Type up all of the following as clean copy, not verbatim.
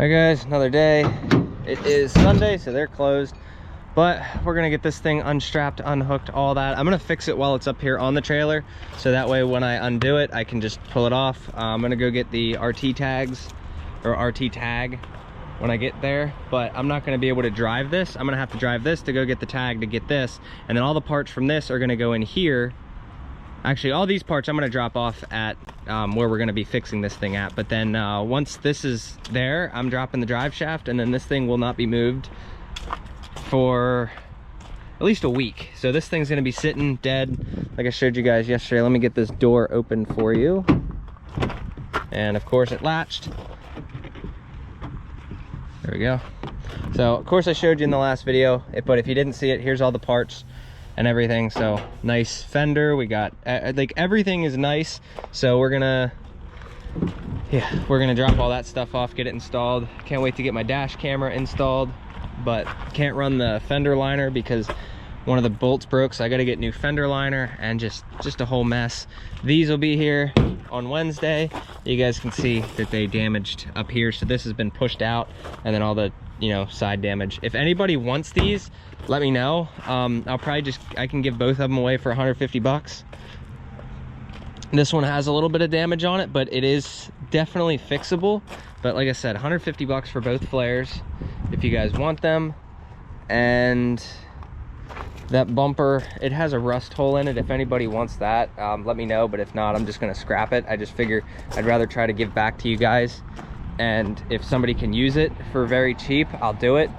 Alright guys, another day. It is Sunday, so they're closed, but we're gonna get this thing unstrapped, unhooked, all that. I'm gonna fix it while it's up here on the trailer, so that way when I undo it, I can just pull it off. I'm gonna go get the RT tags, or RT tag when I get there, but I'm not gonna be able to drive this. I'm gonna have to drive this to go get the tag to get this, and then all the parts from this are gonna go in here. Actually, all these parts I'm gonna drop off at where we're gonna be fixing this thing at, but then once this is there, I'm dropping the drive shaft, and then this thing will not be moved for at least a week. So this thing's gonna be sitting dead like I showed you guys yesterday. Let me get this door open for you. And of course it latched. There we go. So of course I showed you in the last video, but if you didn't see it, here's all the parts and everything. So nice fender, we got like everything is nice. So we're gonna drop all that stuff off, get it installed. Can't wait to get my dash camera installed, but can't run the fender liner because one of the bolts broke, so I got to get new fender liner, and just a whole mess. These will be here on Wednesday. You guys can see that they damaged up here, so this has been pushed out, and then all the side damage. If anybody wants these, let me know. I'll probably I can give both of them away for 150 bucks. This one has a little bit of damage on it, but it is definitely fixable. But like I said, 150 bucks for both flares if you guys want them. And that bumper, it has a rust hole in it. If anybody wants that, let me know, but if not, I'm just gonna scrap it. I just figure I'd rather try to give back to you guys, and if somebody can use it for very cheap, I'll do it.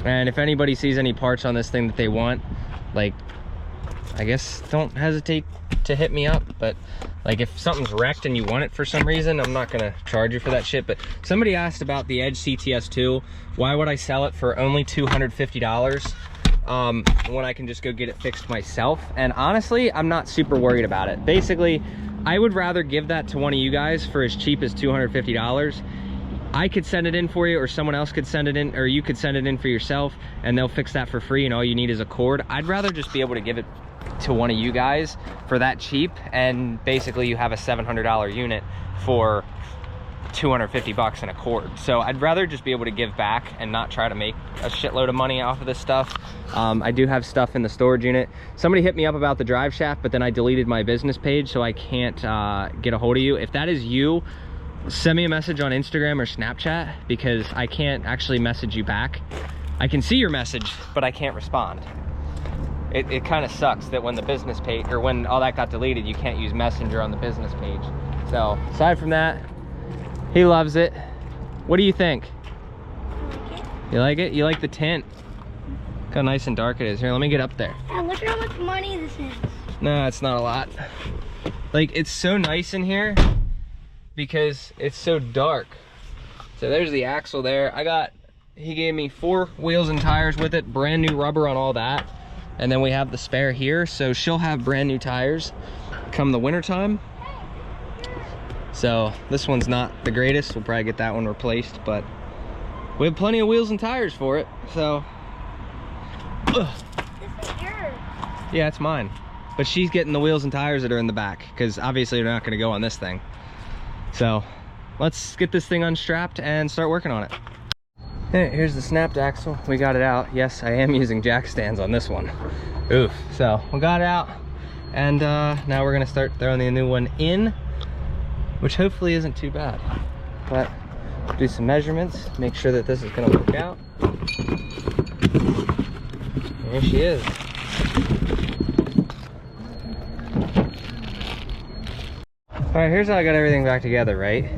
And if anybody sees any parts on this thing that they want, like, I guess don't hesitate to hit me up. But like if something's wrecked and you want it for some reason, I'm not gonna charge you for that shit. But somebody asked about the Edge CTS2. Why would I sell it for only $250 when I can just go get it fixed myself? And honestly, I'm not super worried about it. Basically, I would rather give that to one of you guys for as cheap as $250. I could send it in for you, or someone else could send it in, or you could send it in for yourself, and they'll fix that for free, and all you need is a cord. I'd rather just be able to give it to one of you guys for that cheap, and basically you have a $700 unit for 250 bucks and a cord. So I'd rather just be able to give back and not try to make a shitload of money off of this stuff. I do have stuff in the storage unit. Somebody hit me up about the drive shaft, but then I deleted my business page, so I can't get a hold of you. If that is you, send me a message on Instagram or Snapchat, because I can't actually message you back. I can see your message, but I can't respond. It kind of sucks that when the business page, or when all that got deleted, you can't use Messenger on the business page. So aside from that, he loves it. What do you think? You like it? You like the tint? Look how nice and dark it is. Here, let me get up there. And look at how much money this is. No, it's not a lot. Like, it's so nice in here because it's so dark. So there's the axle there. He gave me 4 wheels and tires with it, brand new rubber on all that. And then we have the spare here, so she'll have brand new tires come the winter time. So this one's not the greatest. We'll probably get that one replaced, but we have plenty of wheels and tires for it. So This is yours. yeah, it's mine, but she's getting the wheels and tires that are in the back, because obviously they're not going to go on this thing. So let's get this thing unstrapped and start working on it. Hey, here's the snapped axle. We got it out. Yes, I am using jack stands on this one. Oof. So we got it out, and now we're gonna start throwing the new one in, which hopefully isn't too bad. But do some measurements, make sure that this is gonna work out. There she is. All right, here's how I got everything back together, right?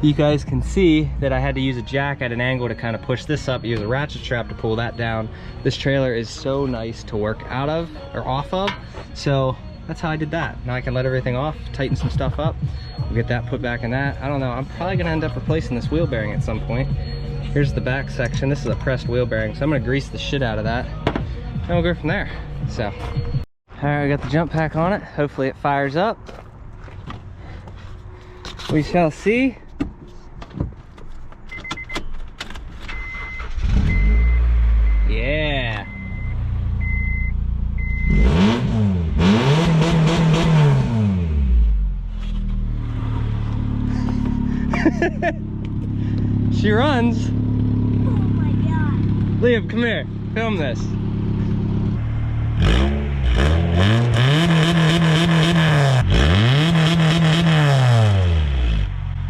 You guys can see that I had to use a jack at an angle to kind of push this up, use a ratchet strap to pull that down. This trailer is so nice to work out of, or off of, so that's how I did that. Now I can let everything off, tighten some stuff up, we'll get that put back in that. I don't know, I'm probably gonna end up replacing this wheel bearing at some point. Here's the back section. This is a pressed wheel bearing, so I'm gonna grease the shit out of that, and we'll go from there. So, all right, we got the jump pack on it. Hopefully it fires up. We shall see. Yeah. She runs. Oh my god. Liam, come here. Film this.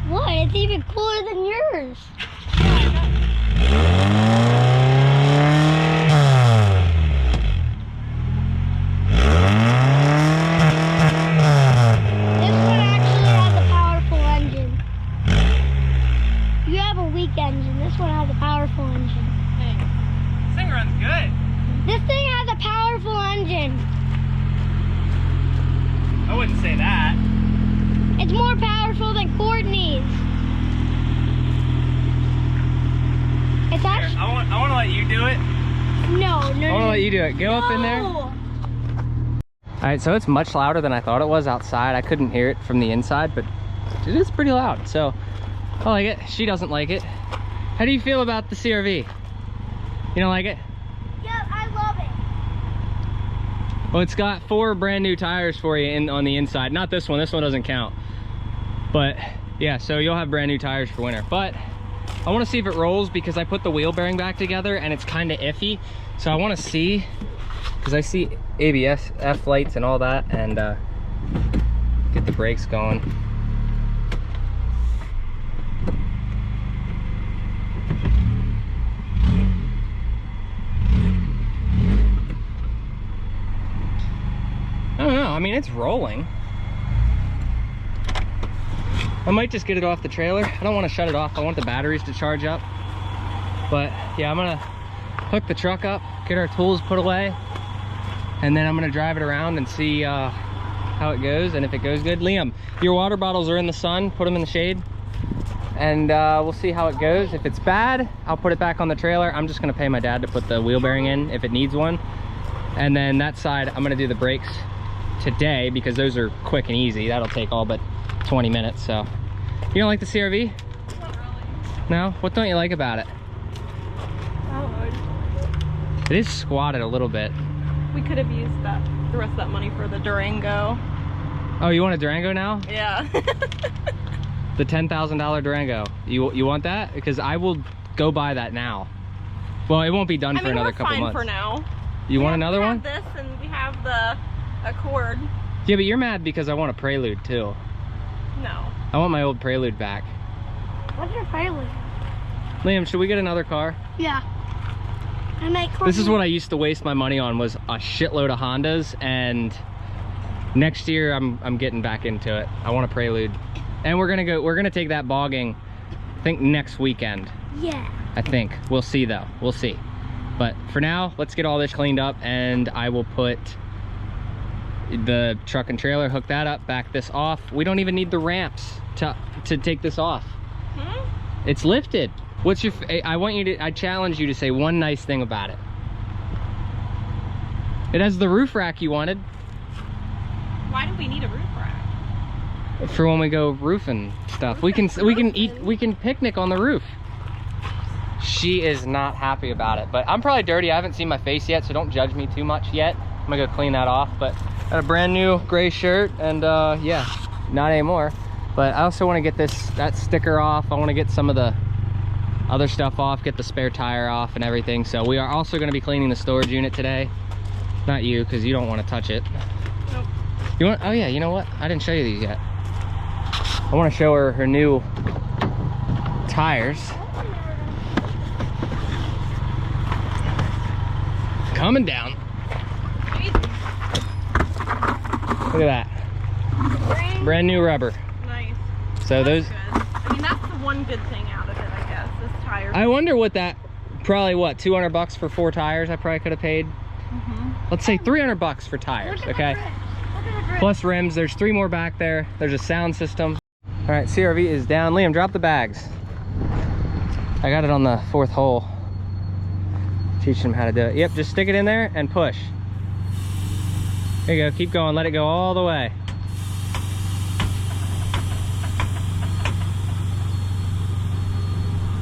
What? It's even cooler than yours. This one actually has a powerful engine. You have a weak engine. This one has a powerful engine. Hey, this thing runs good. This thing has a powerful engine. I wouldn't say that. It's more powerful than Courtney's. It's actually I want to let you do it. no. I want to let you do it. Go up in there. No. All right, so it's much louder than I thought it was outside. I couldn't hear it from the inside, but it is pretty loud. So I like it. She doesn't like it. How do you feel about the CRV? You don't like it? Yeah, I love it. Well, it's got 4 brand new tires for you on the inside. Not this one. This one doesn't count. But yeah, so you'll have brand new tires for winter. But I want to see if it rolls because I put the wheel bearing back together and it's kind of iffy. So I want to see, because I see ABS, F lights and all that, and get the brakes going. I don't know, I mean, it's rolling. I might just get it off the trailer. I don't want to shut it off. I want the batteries to charge up. But yeah, I'm gonna hook the truck up, get our tools put away, and then I'm gonna drive it around and see how it goes and if it goes good. Liam, your water bottles are in the sun. Put them in the shade, and we'll see how it goes. If it's bad, I'll put it back on the trailer. I'm just gonna pay my dad to put the wheel bearing in if it needs one. And then that side, I'm gonna do the brakes today because those are quick and easy. That'll take all but 20 minutes. So you don't like the CRV? Not really. No? What don't you like about it? I don't know. It is squatted a little bit. We could have used the rest of that money for the Durango. Oh, you want a Durango now? Yeah. The $10,000 Durango. You want that? Because I will go buy that now. Well, it won't be done for another couple months. For now. You want another one? We have this and we have the Accord. Yeah, but you're mad because I want a Prelude too. No. I want my old Prelude back. What's your favorite? Liam, should we get another car? Yeah. I make This is what I used to waste my money on, was a shitload of Hondas, and next year I'm getting back into it. I want a Prelude. And we're gonna take that bogging, I think next weekend. Yeah. I think. We'll see though. We'll see. But for now, let's get all this cleaned up and I will put the truck and trailer, hook that up, back this off. We don't even need the ramps to take this off. Hmm? It's lifted. What's your, I challenge you to say one nice thing about it. It has the roof rack you wanted. Why do we need a roof rack? For when we go roofing stuff. We can picnic on the roof. She is not happy about it, but I'm probably dirty. I haven't seen my face yet, so don't judge me too much yet. I'm gonna go clean that off, but got a brand new gray shirt, and yeah, not anymore. But I also want to get that sticker off. I want to get some of the other stuff off, get the spare tire off and everything. So we are also going to be cleaning the storage unit today. Not you, because you don't want to touch it. Nope. You want? Oh yeah, you know what? I didn't show you these yet. I want to show her new tires. Coming down. Look at that. Brand new rubber. Nice. So That's those. good. I mean, that's the one good thing out of it, I guess. This tire. I wonder what that. Probably what, 200 bucks for 4 tires? I probably could have paid. Let's say 300 bucks for tires. Okay. Plus rims. There's 3 more back there. There's a sound system. All right, CRV is down. Liam, drop the bags. I got it on the 4th hole. Teaching him how to do it. Yep, just stick it in there and push. There you go, keep going, let it go all the way.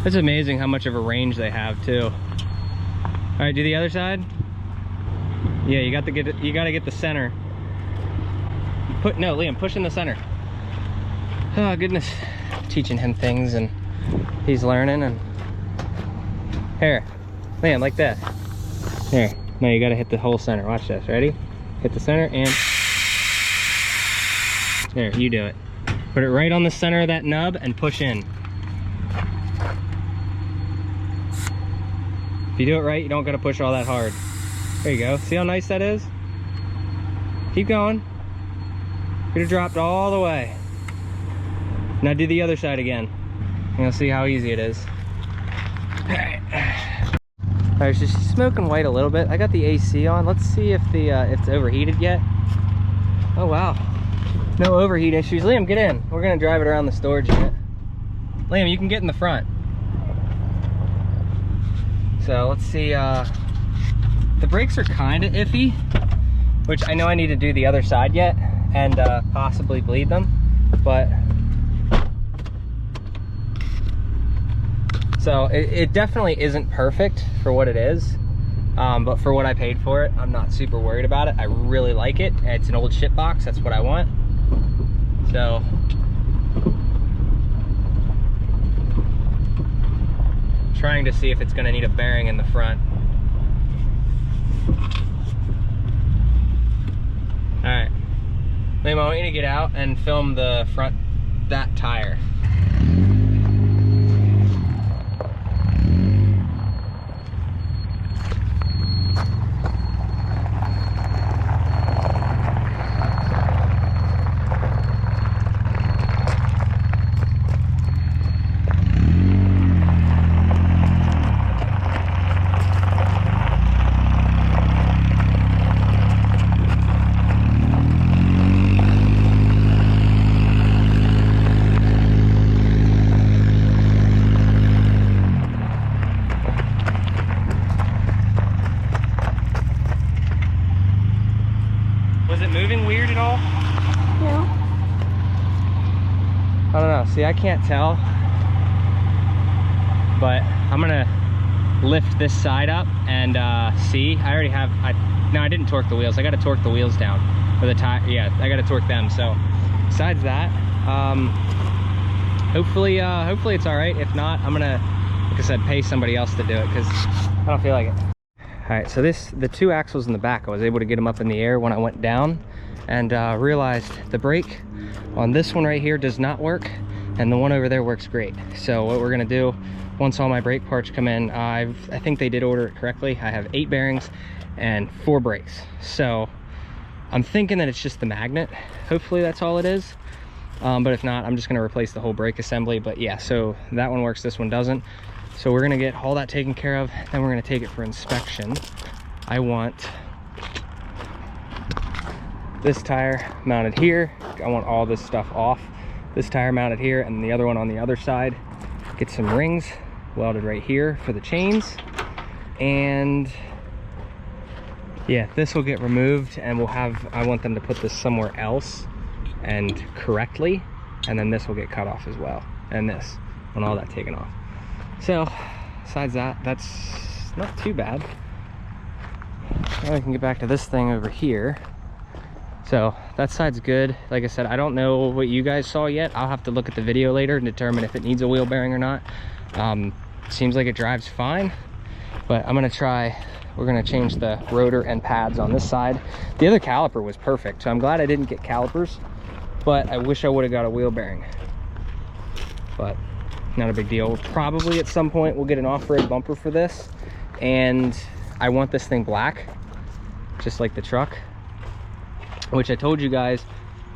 It's amazing how much of a range they have too. All right, do the other side. Yeah, you got to get the center. No, Liam, push in the center. Oh goodness. teaching him things and he's learning. And here, Liam, like this. Here, now you gotta hit the whole center. Watch this, ready? Hit the center and there, you do it. Put it right on the center of that nub and push in. If you do it right, you don't gotta push all that hard. There you go. See how nice that is? Keep going. Could have dropped all the way. Now do the other side again. And you'll see how easy it is. Alright. Alright, so she's smoking white a little bit. I got the AC on. Let's see if if it's overheated yet. Oh wow. No overheat issues. Liam, get in. We're gonna drive it around the storage unit. Liam, you can get in the front. So let's see, the brakes are kind of iffy, which I know I need to do the other side yet and possibly bleed them, but so it definitely isn't perfect for what it is, but for what I paid for it, I'm not super worried about it. I really like it. It's an old ship box. That's what I want. So trying to see if it's going to need a bearing in the front. Alright, Liam, I want you to get out and film the front, that tire. Was it moving weird at all? No. I don't know. See, I can't tell. But I'm gonna lift this side up and see. I already have. No, I didn't torque the wheels. I got to torque the wheels down. Or the tire. Yeah, I got to torque them. So, besides that, hopefully it's all right. If not, I'm gonna, like I said, pay somebody else to do it because I don't feel like it. All right, so the two axles in the back, I was able to get them up in the air when I went down and realized the brake on this one right here does not work and the one over there works great. So what we're gonna do, once all my brake parts come in, I think they did order it correctly. I have 8 bearings and 4 brakes. So I'm thinking that it's just the magnet. Hopefully that's all it is. But if not, I'm just gonna replace the whole brake assembly. But yeah, so that one works, this one doesn't. So we're gonna get all that taken care of, then we're gonna take it for inspection. I want this tire mounted here. I want all this stuff off. This tire mounted here and the other one on the other side. Get some rings welded right here for the chains. And yeah, this will get removed and we'll have, I want them to put this somewhere else and correctly. And then this will get cut off as well. And this, and all that taken off. So, besides that, that's not too bad. Now we can get back to this thing over here. So, that side's good. Like I said, I don't know what you guys saw yet. I'll have to look at the video later and determine if it needs a wheel bearing or not. Seems like it drives fine, but I'm gonna try, we're gonna change the rotor and pads on this side. The other caliper was perfect, so I'm glad I didn't get calipers, but I wish I would have got a wheel bearing. But not a big deal. Probably at some point we'll get an off-road bumper for this, and I want this thing black just like the truck, which I told you guys,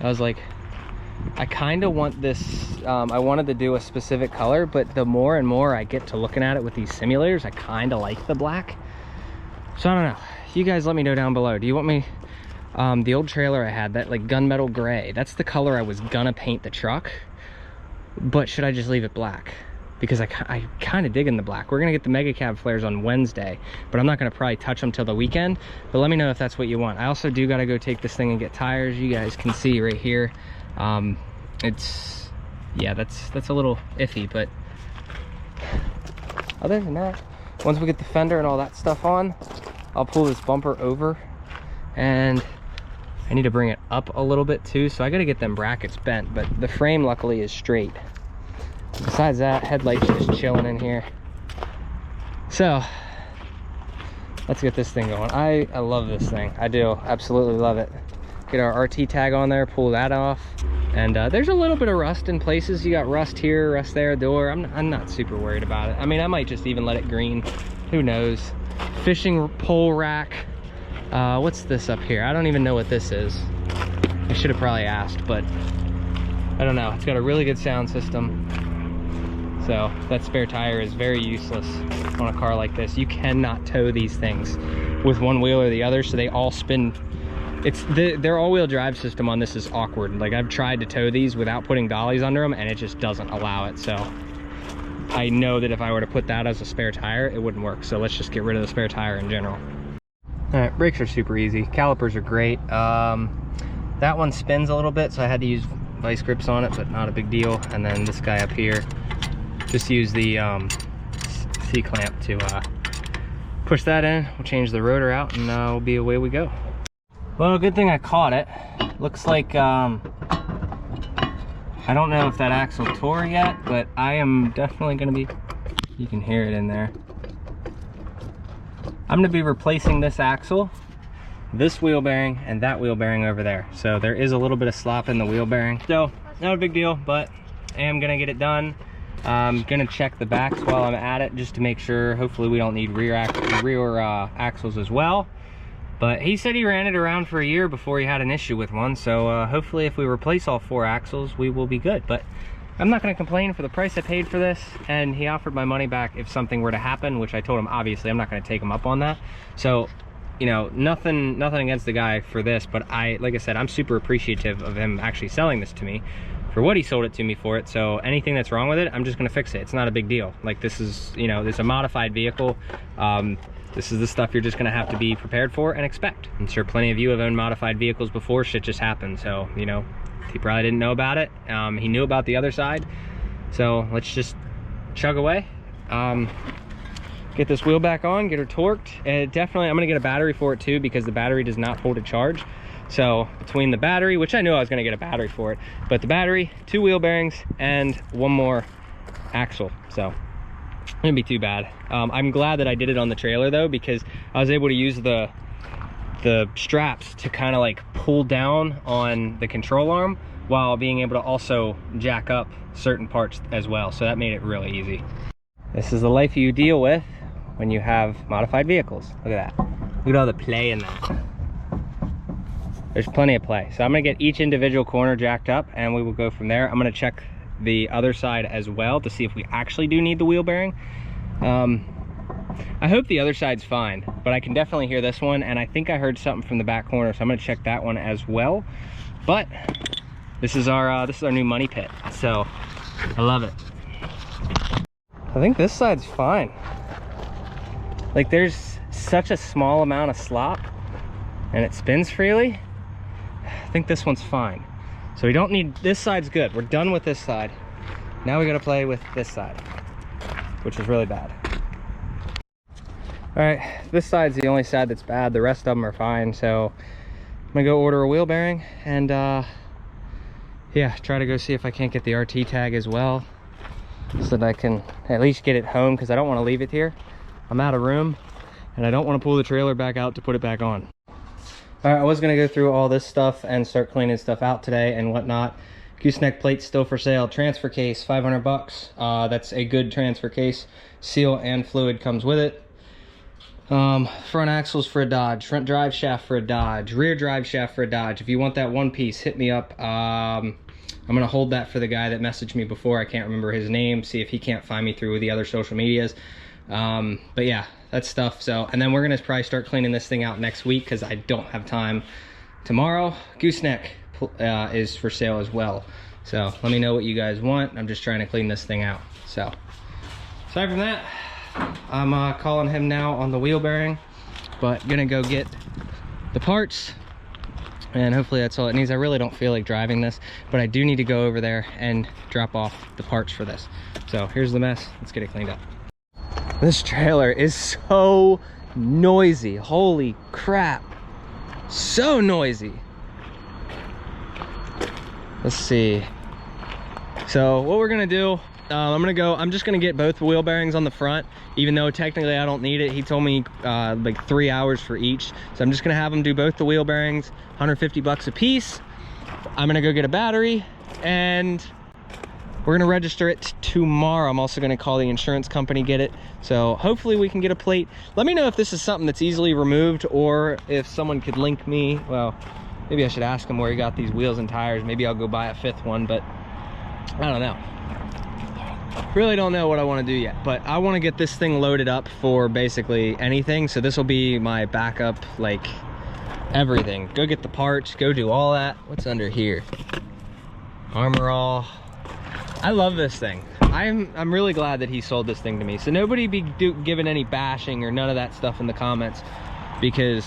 I was like, I kind of want this, I wanted to do a specific color, but the more and more I get to looking at it with these simulators, I kind of like the black. So I don't know, you guys let me know down below. Do you want me, the old trailer I had, that like gunmetal gray, that's the color I was gonna paint the truck. But should I just leave it black? Because I kind of dig in the black. We're gonna get the mega cab flares on Wednesday, but I'm not gonna probably touch them till the weekend. But let me know if that's what you want. I also do gotta go take this thing and get tires. You guys can see right here. It's, yeah, that's a little iffy, but other than that, once we get the fender and all that stuff on, I'll pull this bumper over, and I need to bring it up a little bit too, so I gotta get them brackets bent, but the frame luckily is straight. Besides that, headlights just chilling in here. So let's get this thing going. I love this thing. I do absolutely love it. Get our RT tag on there, pull that off, and there's a little bit of rust in places. You got rust here, rust there, door. I'm not super worried about it. I mean, I might just even let it green, who knows. Fishing pole rack. What's this up here? I don't even know what this is. I should have probably asked, but I don't know. It's got a really good sound system, so that spare tire is very useless on a car like this. You cannot tow these things with one wheel or the other, so they all spin. Their all-wheel drive system on this is awkward. Like, I've tried to tow these without putting dollies under them, and it just doesn't allow it. So I know that if I were to put that as a spare tire, it wouldn't work. So let's just get rid of the spare tire in general. All right, brakes are super easy. Calipers are great. That one spins a little bit, so I had to use vice grips on it, but not a big deal. And then this guy up here, just use the C-clamp to push that in. We'll change the rotor out, and we'll be away we go. Well, good thing I caught it. Looks like, I don't know if that axle tore yet, but I am definitely gonna be, you can hear it in there. I'm gonna be replacing this axle, this wheel bearing, and that wheel bearing over there. So there is a little bit of slop in the wheel bearing. So, not a big deal, but I am gonna get it done. I'm gonna check the backs while I'm at it, just to make sure. Hopefully we don't need rear axles as well. But he said he ran it around for a year before he had an issue with one, so hopefully if we replace all 4 axles, we will be good. But I'm not going to complain for the price I paid for this, and he offered my money back if something were to happen, which I told him obviously I'm not going to take him up on that. So, you know, nothing against the guy for this, but like I said, I'm super appreciative of him actually selling this to me for what he sold it to me for it. So anything that's wrong with it, I'm just going to fix it. It's not a big deal. Like, this is, you know, this is a modified vehicle. This is the stuff you're just gonna have to be prepared for and expect. I'm sure plenty of you have owned modified vehicles before. Shit just happened. So, you know, he probably didn't know about it. He knew about the other side. So let's just chug away. Get this wheel back on, get her torqued. And definitely, I'm gonna get a battery for it too, because the battery does not hold a charge. So between the battery, which I knew I was gonna get a battery for it, but the battery, 2 wheel bearings, and 1 more axle. So it wouldn't be too bad. I'm glad that I did it on the trailer though, because I was able to use the straps to kind of like pull down on the control arm while being able to also jack up certain parts as well. So that made it really easy. This is the life you deal with when you have modified vehicles. Look at that. Look at all the play in that. There's plenty of play. So I'm gonna get each individual corner jacked up and we will go from there. I'm gonna check the other side as well to see if we actually do need the wheel bearing. I hope the other side's fine, but I can definitely hear this one, and I think I heard something from the back corner, so I'm gonna check that one as well. But this is our new money pit, so I love it. I think this side's fine. Like, there's such a small amount of slop and it spins freely. I think this one's fine. So we don't need, this side's good. We're done with this side. Now we gotta play with this side, which is really bad. All right, this side's the only side that's bad. The rest of them are fine. So I'm gonna go order a wheel bearing and yeah, try to go see if I can't get the RT tag as well, so that I can at least get it home, because I don't want to leave it here. I'm out of room and I don't want to pull the trailer back out to put it back on. All right, I was gonna go through all this stuff and start cleaning stuff out today and whatnot. Gooseneck plate's still for sale. Transfer case, 500 bucks. That's a good transfer case. Seal and fluid comes with it. Front axles for a Dodge, front drive shaft for a Dodge, rear drive shaft for a Dodge. If you want that one piece, hit me up. I'm gonna hold that for the guy that messaged me before. I can't remember his name. See if he can't find me through the other social medias. But yeah, that's stuff. So, and then we're gonna probably start cleaning this thing out next week, because I don't have time tomorrow. Gooseneck is for sale as well. So let me know what you guys want. I'm just trying to clean this thing out. So aside from that, I'm calling him now on the wheel bearing, but gonna go get the parts, and hopefully that's all it needs. I really don't feel like driving this, but I do need to go over there and drop off the parts for this. So here's the mess. Let's get it cleaned up. This trailer is so noisy. Holy crap. So noisy. Let's see. So what we're gonna do, I'm just gonna get both wheel bearings on the front, even though technically I don't need it. He told me like 3 hours for each. So I'm just gonna have him do both the wheel bearings, 150 bucks a piece. I'm gonna go get a battery and we're gonna register it tomorrow. I'm also gonna call the insurance company, get it. So hopefully we can get a plate. Let me know if this is something that's easily removed or if someone could link me. Well, maybe I should ask him where he got these wheels and tires. Maybe I'll go buy a 5th one, but I don't know. Really don't know what I want to do yet, but I want to get this thing loaded up for basically anything. So this will be my backup, like everything. Go get the parts, go do all that. What's under here? Armor all. I love this thing. I'm really glad that he sold this thing to me. So nobody be giving any bashing or none of that stuff in the comments, because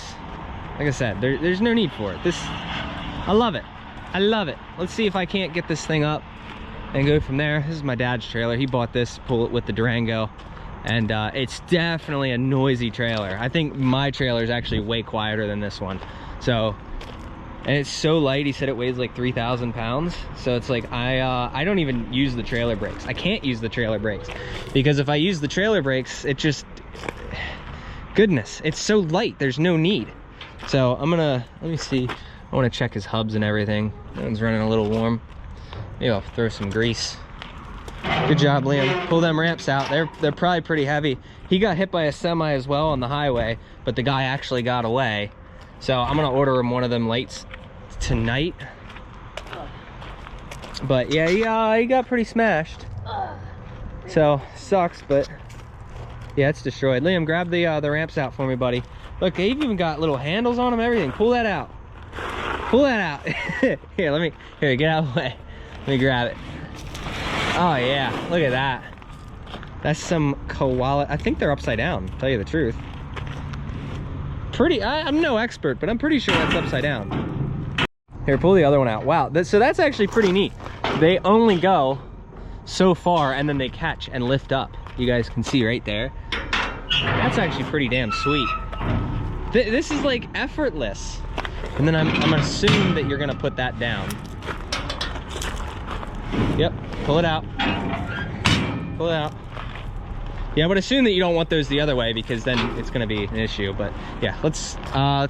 like I said, there's no need for it. I love it. I love it. Let's see if I can't get this thing up and go from there. This is my dad's trailer. He bought this, pull it with the Durango, and it's definitely a noisy trailer. I think my trailer is actually way quieter than this one. So, and it's so light. He said it weighs like 3,000 pounds. So it's like, I don't even use the trailer brakes. I can't use the trailer brakes because if I use the trailer brakes, it just, goodness, it's so light. There's no need. So I'm gonna, let me see. I want to check his hubs and everything. That one's running a little warm. Maybe I'll throw some grease. Good job, Liam. Pull them ramps out. They're probably pretty heavy. He got hit by a semi as well on the highway, but the guy actually got away. So I'm gonna order him one of them lights tonight. But yeah, he got pretty smashed. So sucks, but yeah, it's destroyed. Liam, grab the ramps out for me, buddy. Look, they've even got little handles on them, everything. Pull that out. Pull that out. Here, get out of the way. Let me grab it. Oh yeah, look at that. That's some koala. I think they're upside down, to tell you the truth. I'm no expert, but I'm pretty sure that's upside down. Here, pull the other one out. Wow, so that's actually pretty neat. They only go so far and then they catch and lift up. You guys can see right there. That's actually pretty damn sweet. This is like effortless. And then I'm gonna assume that you're gonna put that down. Yep, pull it out. Pull it out. Yeah, I would assume that you don't want those the other way because then it's gonna be an issue. But yeah, let's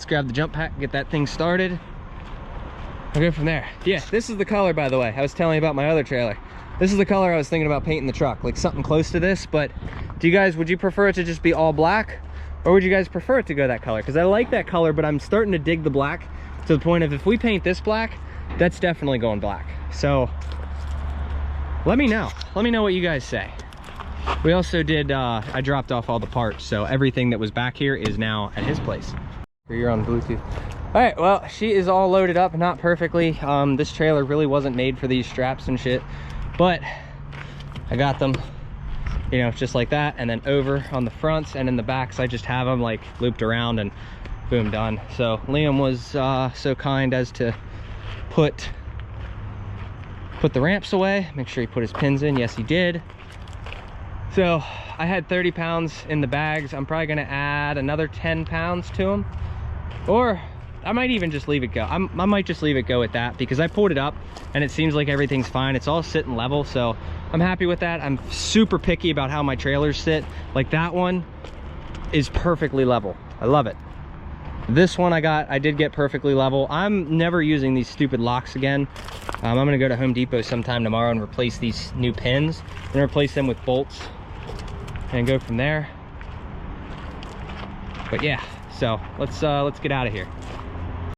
grab the jump pack, get that thing started. I'll go from there. Yeah, this is the color, by the way. I was telling you about my other trailer. This is the color I was thinking about painting the truck, like something close to this. But would you prefer it to just be all black? Or would you guys prefer it to go that color? Because I like that color, but I'm starting to dig the black to the point of if we paint this black, that's definitely going black. So let me know. Let me know what you guys say. We also did, I dropped off all the parts. So everything that was back here is now at his place. Here, you're on Bluetooth. All right, well, she is all loaded up, not perfectly. This trailer really wasn't made for these straps and shit, but I got them. You know, just like that, and then over on the fronts and in the backs, I just have them like looped around and boom, done. So Liam was so kind as to put the ramps away, make sure he put his pins in. Yes, he did. So I had 30 pounds in the bags. I'm probably gonna add another 10 pounds to them, or I might even just leave it go. I might just leave it go at that because I pulled it up and it seems like everything's fine. It's all sitting level, so I'm happy with that. I'm super picky about how my trailers sit. Like that one is perfectly level. I love it. This one I did get perfectly level. I'm never using these stupid locks again. I'm gonna go to Home Depot sometime tomorrow and replace these new pins and replace them with bolts and go from there. But yeah, so let's get out of here.